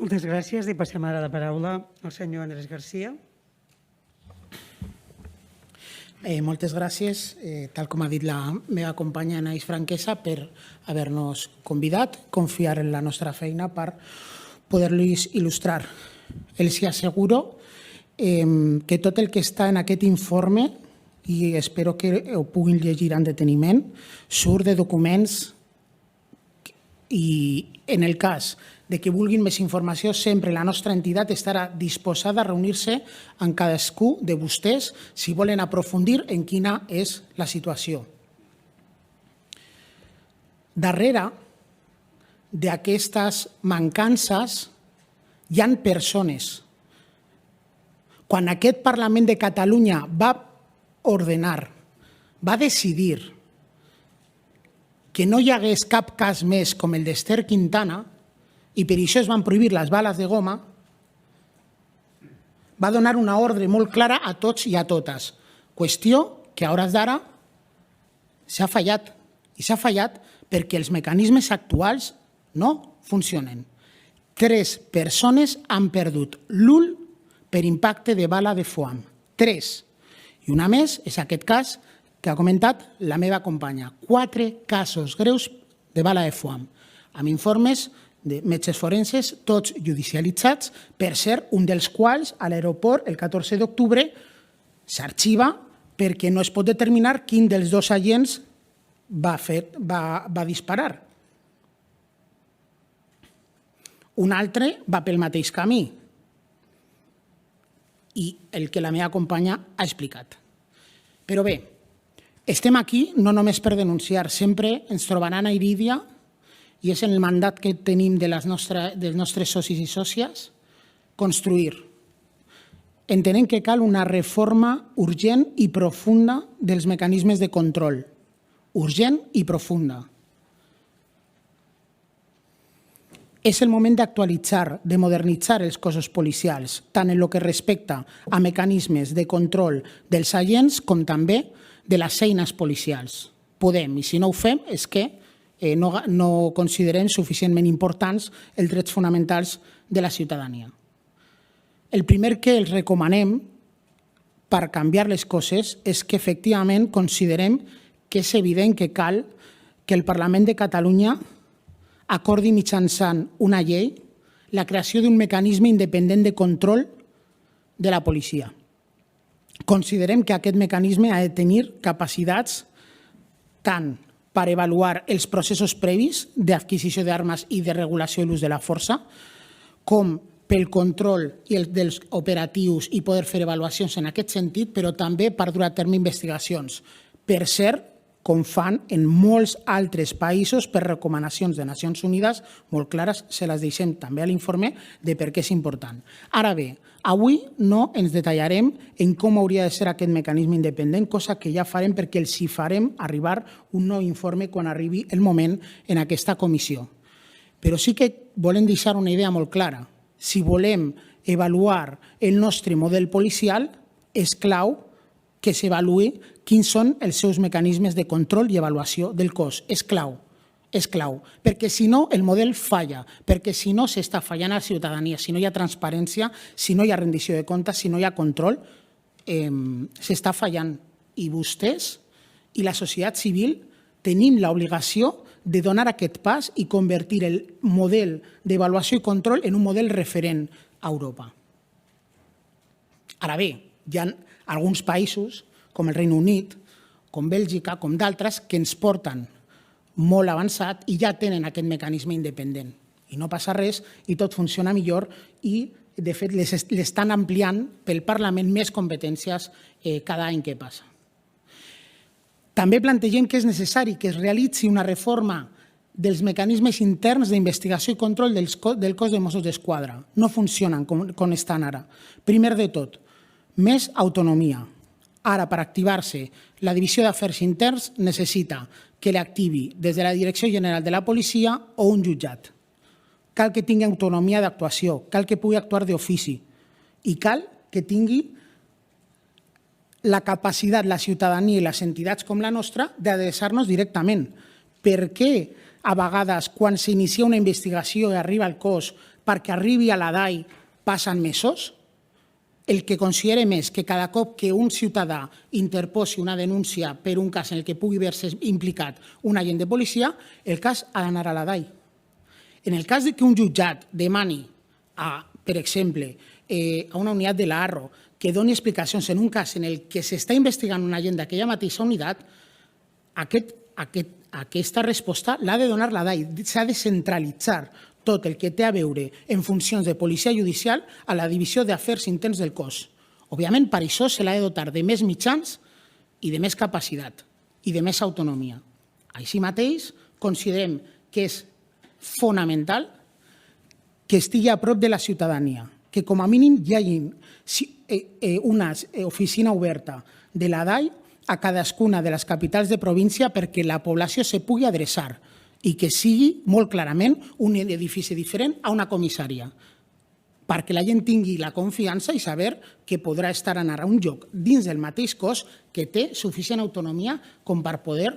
Moltes gràcies i passem ara la paraula al senyor Andrés García. Moltes gràcies, tal com ha dit la meva companya Anaïs Franquesa, per haver-nos convidat, confiar en la nostra feina per poder-los il·lustrar. Els asseguro que tot el que està en aquest informe, i espero que ho puguin llegir amb deteniment, surt de documents i en el cas de que vulguin més informació, sempre la nostra entitat estarà disposada a reunir-se amb cadascú de vostès si volen aprofundir en quina és la situació. Darrere d'aquestes mancances hi ha persones. Quan aquest Parlament de Catalunya va ordenar, va decidir que no hi hagués cap cas més com el d'Ester Quintana, i per això es van prohibir les bales de goma, va donar una ordre molt clara a tots i a totes. Qüestió que a hores d'ara s'ha fallat. I s'ha fallat perquè els mecanismes actuals no funcionen. 3 persones han perdut l'ull per impacte de bala de foam. 3. I una més és aquest cas que ha comentat la meva companya. 4 casos greus de bala de foam, amb informes de metges forenses, tots judicialitzats, per ser un dels quals a l'aeroport el 14 d'octubre s'arxiva perquè no es pot determinar quin dels 2 agents va disparar. Un altre va pel mateix camí i el que la meva companya ha explicat. Però bé, estem aquí no només per denunciar, sempre ens trobaran a Irídia i és en el mandat que tenim dels nostres socis i sòcies, construir. Entenem que cal una reforma urgent i profunda dels mecanismes de control. Urgent i profunda. És el moment d'actualitzar, de modernitzar els cossos policials, tant en el que respecta a mecanismes de control dels agents com també de les eines policials. Podem, i si no ho fem, és que no considerem suficientment importants els drets fonamentals de la ciutadania. El primer que els recomanem per canviar les coses és que efectivament considerem que és evident que cal que el Parlament de Catalunya acordi mitjançant una llei la creació d'un mecanisme independent de control de la policia. Considerem que aquest mecanisme ha de tenir capacitats tant per avaluar els processos previs d'adquisició d'armes i de regulació de l'ús de la força, com pel control dels operatius i poder fer avaluacions en aquest sentit, però també per dur a terme investigacions. Per cert, com fan en molts altres països per recomanacions de Nacions Unides, molt clares, se les deixem també a l'informe de per què és important. Ara bé, avui no ens detallarem en com hauria de ser aquest mecanisme independent, cosa que ja farem perquè els hi farem arribar un nou informe quan arribi el moment en aquesta comissió. Però sí que volem deixar una idea molt clara. Si volem avaluar el nostre model policial, és clau que s'avaluï quins són els seus mecanismes de control i avaluació del cos. És clau. És clau, perquè si no el model falla, perquè si no s'està fallant a la ciutadania, si no hi ha transparència, si no hi ha rendició de comptes, si no hi ha control, s'està fallant. I vostès i la societat civil tenim l'obligació de donar aquest pas i convertir el model d'avaluació i control en un model referent a Europa. Ara bé, hi ha alguns països, com el Regne Unit, com Bèlgica, com d'altres, que ens porten molt avançat i ja tenen aquest mecanisme independent. I no passa res i tot funciona millor i, de fet, l'estan ampliant pel Parlament més competències cada any que passa. També plantegem que és necessari que es realitzi una reforma dels mecanismes interns d'investigació i control del cos de Mossos d'Esquadra. No funcionen com estan ara. Primer de tot, més autonomia. Ara, per activar-se, la Divisió d'Afers Interns necessita que l'activi des de la Direcció General de la Policia o un jutjat. Cal que tingui autonomia d'actuació, cal que pugui actuar d'ofici i cal que tingui la capacitat, la ciutadania i les entitats com la nostra d'adreçar-nos directament. Per què a vegades, quan s'inicia una investigació i arriba al cos perquè arribi a la DAI passen mesos? El que considerem és que cada cop que un ciutadà interposi una denúncia per un cas en el que pugui haver-se implicat un agent de policia, el cas ha d'anar a la DAI. En el cas que un jutjat demani, per exemple, a una unitat de l'ARRO que doni explicacions en un cas en el que s'està investigant un agent d'aquella mateixa unitat, aquesta resposta l'ha de donar la DAI. S'ha de centralitzar tot el que té a veure en funcions de policia judicial a la divisió d'afers interns del cos. Òbviament, per això se l'ha de dotar de més mitjans i de més capacitat i de més autonomia. Així mateix, considerem que és fonamental que estigui a prop de la ciutadania, que com a mínim hi hagi una oficina oberta de la DAI a cadascuna de les capitals de província perquè la població se pugui adreçar i que sigui molt clarament un edifici diferent a una comissària, perquè la gent tingui la confiança i saber que podrà estar anar a un lloc dins del mateix cos que té suficient autonomia com per poder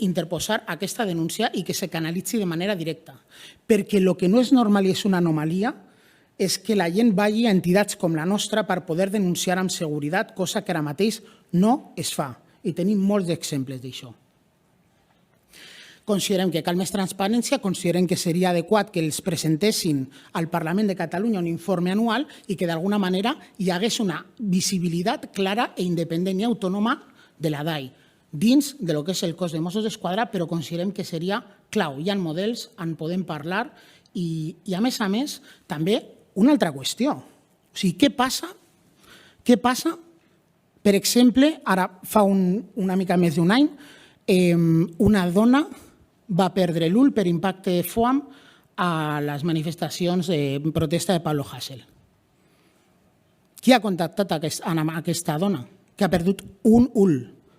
interposar aquesta denúncia i que se canalitzi de manera directa. Perquè el que no és normal i és una anomalia és que la gent vagi a entitats com la nostra per poder denunciar amb seguretat, cosa que ara mateix no es fa. I tenim molts exemples d'això. Considerem que cal més transparència, considerem que seria adequat que els presentessin al Parlament de Catalunya un informe anual i que d'alguna manera hi hagués una visibilitat clara i independent i autònoma de la DAI dins de lo que és el cos de Mossos d'Esquadra, però considerem que seria clau. Hi ha models, en podem parlar i a més, també una altra qüestió. O sigui, què passa? Per exemple, ara fa una mica més d'un any, una dona va perdre l'ull per impacte de foam a les manifestacions de protesta de Pablo Hasél. Qui ha contactat amb aquesta dona que ha perdut un ull,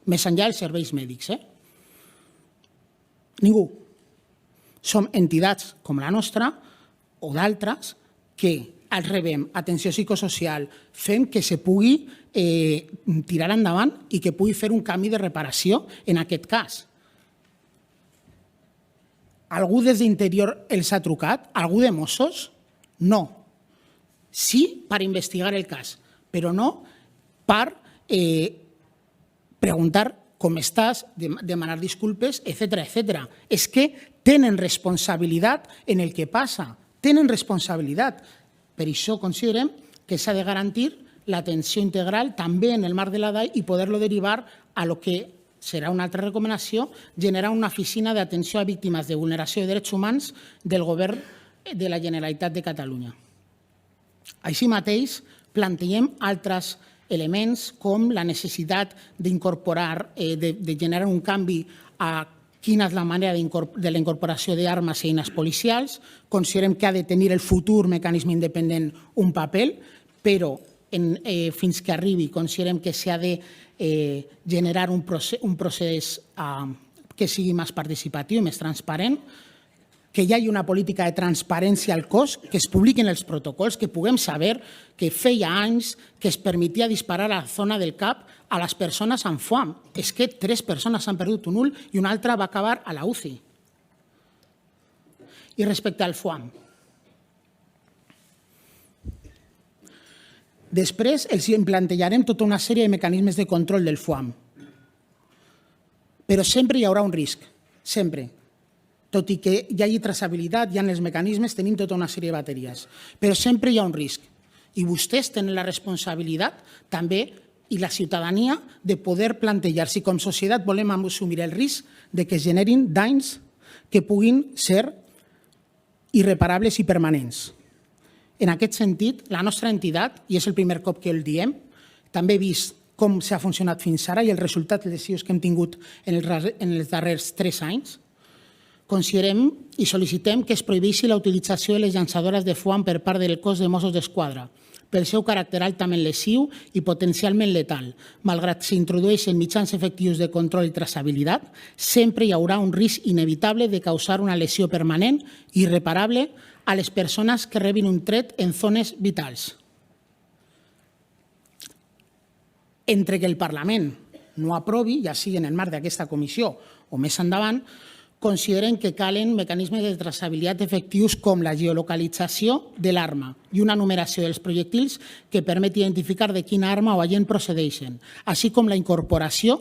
més enllà dels serveis mèdics? Ningú. Som entitats com la nostra o d'altres que els rebem atenció psicosocial, fem que se pugui tirar endavant i que pugui fer un canvi de reparació en aquest cas. Algú des d'Interior els ha trucat? Algú de Mossos? No. Sí per investigar el cas, però no per preguntar com estàs, demanar disculpes, etc. És que tenen responsabilitat en el que passa, tenen responsabilitat. Per això considerem que s'ha de garantir l'atenció integral també en el marc de la DAI i poder-lo derivar a lo que serà una altra recomanació, generar una oficina d'atenció a víctimes de vulneració de drets humans del Govern de la Generalitat de Catalunya. Així mateix, plantegem altres elements com la necessitat d'incorporar, de generar un canvi a quina és la manera de la incorporació d'armes i eines policials. Considerem que ha de tenir el futur mecanisme independent un paper, però fins que arribi considerem que s'ha de generar un procés que sigui més participatiu, més transparent, que hi hagi una política de transparència al cos, que es publiquin els protocols, que puguem saber que feia anys que es permetia disparar a la zona del cap a les persones amb foam. És que 3 persones han perdut un ull i una altra va acabar a la UCI. I respecte al foam, després els plantejarem tota una sèrie de mecanismes de control del foam. Però sempre hi haurà un risc, sempre. Tot i que hi hagi traçabilitat, hi ha els mecanismes, tenim tota una sèrie de bateries. Però sempre hi ha un risc. I vostès tenen la responsabilitat també i la ciutadania de poder plantejar si com a societat volem assumir el risc de que es generin danys que puguin ser irreparables i permanents. En aquest sentit, la nostra entitat, i és el primer cop que el diem, també he vist com s'ha funcionat fins ara i els resultats lesius que hem tingut en els darrers 3 anys, considerem i sol·licitem que es prohibeixi la utilització de les llançadores de foam per part del cos de Mossos d'Esquadra, pel seu caràcter altament lesiu i potencialment letal. Malgrat s'introdueixen mitjans efectius de control i traçabilitat, sempre hi haurà un risc inevitable de causar una lesió permanent i irreparable a les persones que rebin un tret en zones vitals. Entre que el Parlament no aprovi, ja sigui en el marc d'aquesta comissió o més endavant, consideren que calen mecanismes de traçabilitat efectius com la geolocalització de l'arma i una numeració dels projectils que permet identificar de quina arma o agent procedeixen, així com la incorporació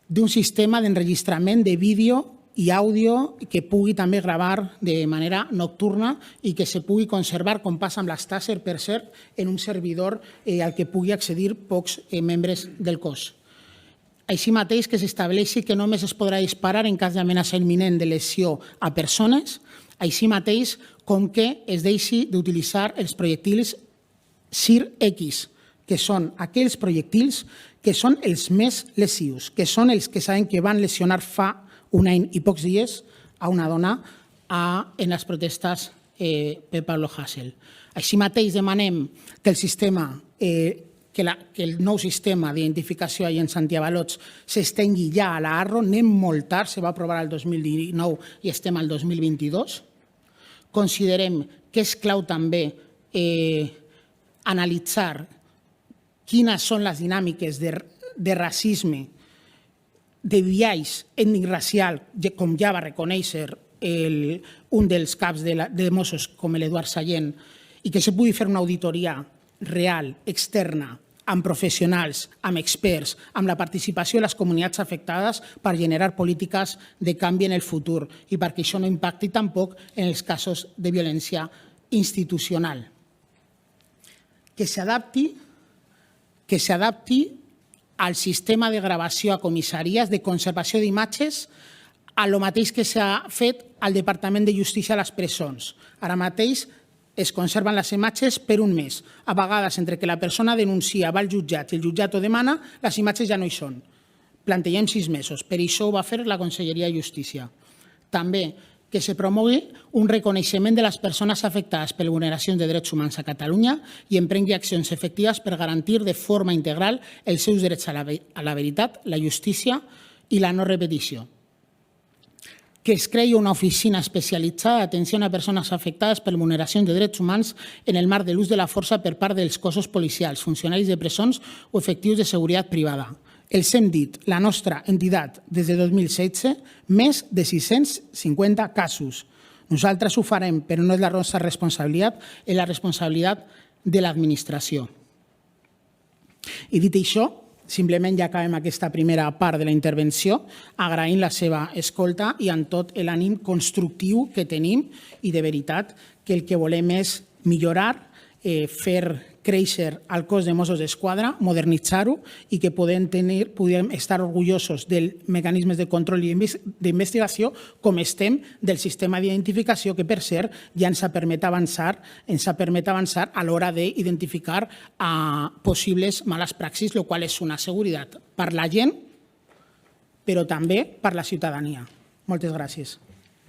d'un sistema d'enregistrament de vídeo i àudio que pugui també gravar de manera nocturna i que se pugui conservar, com passa amb l'Staser, per cert, en un servidor al que pugui accedir pocs membres del cos. Així mateix que s'estableixi que només es podrà disparar en cas d'amenaça imminent de lesió a persones, així mateix com que es deixi d'utilitzar els projectils CIR-X, que són aquells projectils que són els més lesius, que són els que saben que van lesionar fa un any i pocs dies a una dona en les protestes per Pablo Hasél. Així mateix demanem que el sistema que el nou sistema d'identificació d'agents antiavalots s'estengui ja a l'ARRO, anem molt tard, se va aprovar el 2019 i estem al 2022. Considerem que és clau també analitzar quines són les dinàmiques de racisme, de biaix ètnic-racial, com ja va reconèixer un dels caps de Mossos, com l'Eduard Sallent, i que se pugui fer una auditoria real, externa, amb professionals, amb experts, amb la participació de les comunitats afectades per generar polítiques de canvi en el futur i perquè això no impacti tampoc en els casos de violència institucional. Que s'adapti al sistema de gravació a comissaries de conservació d'imatges a lo mateix que s'ha fet al Departament de Justícia a les presons. Ara mateix es conserven les imatges per un mes. A vegades, entre que la persona denuncia, va al jutjat i el jutjat ho demana, les imatges ja no hi són. Plantegem 6 mesos. Per això ho va fer la Conselleria de Justícia. També que se promogui un reconeixement de les persones afectades per vulneracions de drets humans a Catalunya i emprengui accions efectives per garantir de forma integral els seus drets a la veritat, la justícia i la no repetició. Que es creï una oficina especialitzada d'atenció a persones afectades per vulneracions de drets humans en el marc de l'ús de la força per part dels cossos policials, funcionaris de presons o efectius de seguretat privada. Els hem dit, la nostra entitat, des de 2016, més de 650 casos. Nosaltres ho farem, però no és la nostra responsabilitat, és la responsabilitat de l'administració. I dit això, simplement ja acabem aquesta primera part de la intervenció agraint la seva escolta i amb tot l'ànim constructiu que tenim i de veritat que el que volem és millorar, fer créixer el cos de Mossos d'Esquadra, modernitzar-ho i que podem estar orgullosos dels mecanismes de control i d'investigació com estem del sistema d'identificació que, per cert, ja ens permet avançar a l'hora d'identificar possibles males praxis, el qual és una seguretat per la gent, però també per la ciutadania. Moltes gràcies.